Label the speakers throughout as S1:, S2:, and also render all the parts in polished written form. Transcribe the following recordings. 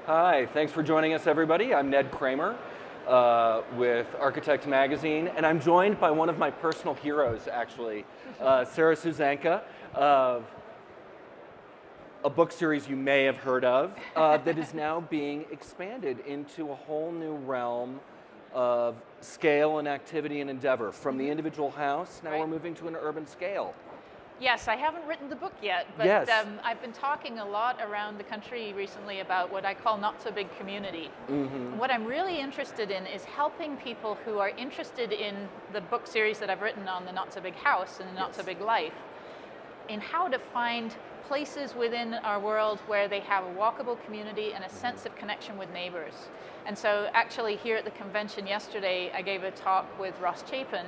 S1: Hi, thanks for joining us, everybody. I'm Ned Cramer with Architect Magazine, and I'm joined by one of my personal heroes, actually, Sarah Susanka, of a book series you may have heard of that is now being expanded into a whole new realm of scale and activity and endeavor. From the individual house, now we're moving to an urban scale.
S2: Yes, I haven't written the book yet, but
S1: Yes.
S2: I've been talking a lot around the country recently about what I call not so big community. What I'm really interested in is helping people who are interested in the book series that I've written on the not so big house and the not so big life, in how to find places within our world where they have a walkable community and a sense of connection with neighbors. And so actually here at the convention yesterday, I gave a talk with Ross Chapin,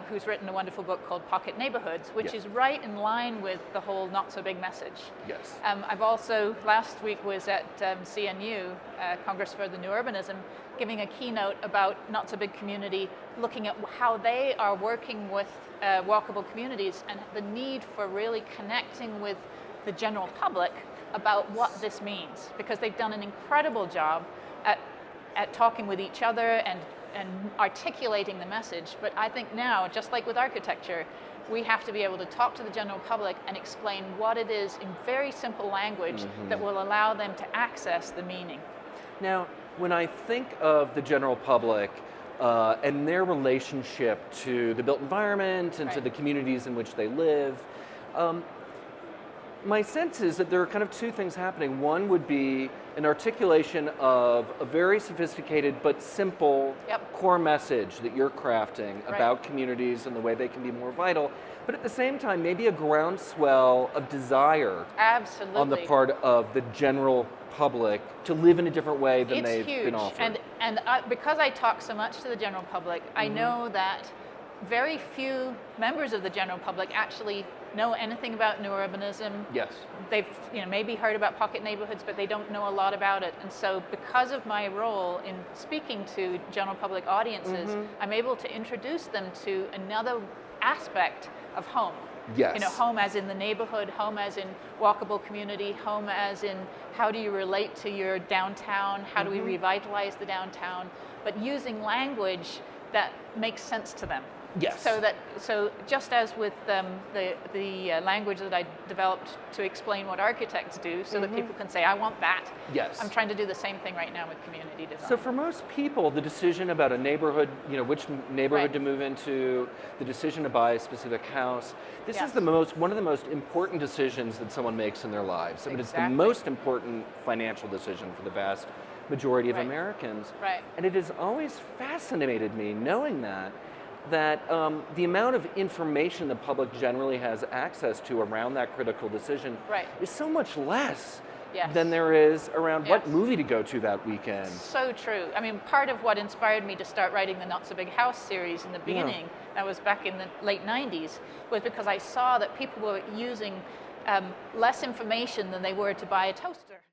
S2: who's written a wonderful book called Pocket Neighborhoods, which is right in line with the whole not so big message.
S1: Yes.
S2: I've also, last week was at CNU, Congress for the New Urbanism, giving a keynote about not so big community, looking at how they are working with walkable communities and the need for really connecting with the general public about what this means, because they've done an incredible job at talking with each other and articulating the message. But I think now, just like with architecture, we have to be able to talk to the general public and explain what it is in very simple language that will allow them to access the meaning.
S1: Now, when I think of the general public and their relationship to the built environment and to the communities in which they live, my sense is that there are kind of two things happening. One would be an articulation of a very sophisticated but simple core message that you're crafting about communities and the way they can be more vital, but at the same time, maybe a groundswell of desire on the part of the general public to live in a different way than they've been offered.
S2: And because I talk so much to the general public, I know that very few members of the general public actually know anything about new urbanism.
S1: Yes.
S2: They've maybe heard about pocket neighborhoods, but they don't know a lot about it. And so because of my role in speaking to general public audiences, I'm able to introduce them to another aspect of home.
S1: Yes.
S2: Home as in the neighborhood, home as in walkable community, home as in how do you relate to your downtown, how do we revitalize the downtown, but using language that makes sense to them.
S1: Yes.
S2: So just as with the language that I developed to explain what architects do, so that people can say, I want that.
S1: Yes.
S2: I'm trying to do the same thing right now with community design.
S1: So for most people, the decision about a neighborhood, which neighborhood to move into, the decision to buy a specific house, this is one of the most important decisions that someone makes in their lives. I mean, it's the most important financial decision for the vast majority of Americans.
S2: Right.
S1: And it has always fascinated me knowing that the amount of information the public generally has access to around that critical decision is so much less than there is around what movie to go to that weekend.
S2: So true. I mean, part of what inspired me to start writing the Not So Big House series in the beginning, that was back in the late 90s, was because I saw that people were using less information than they were to buy a toaster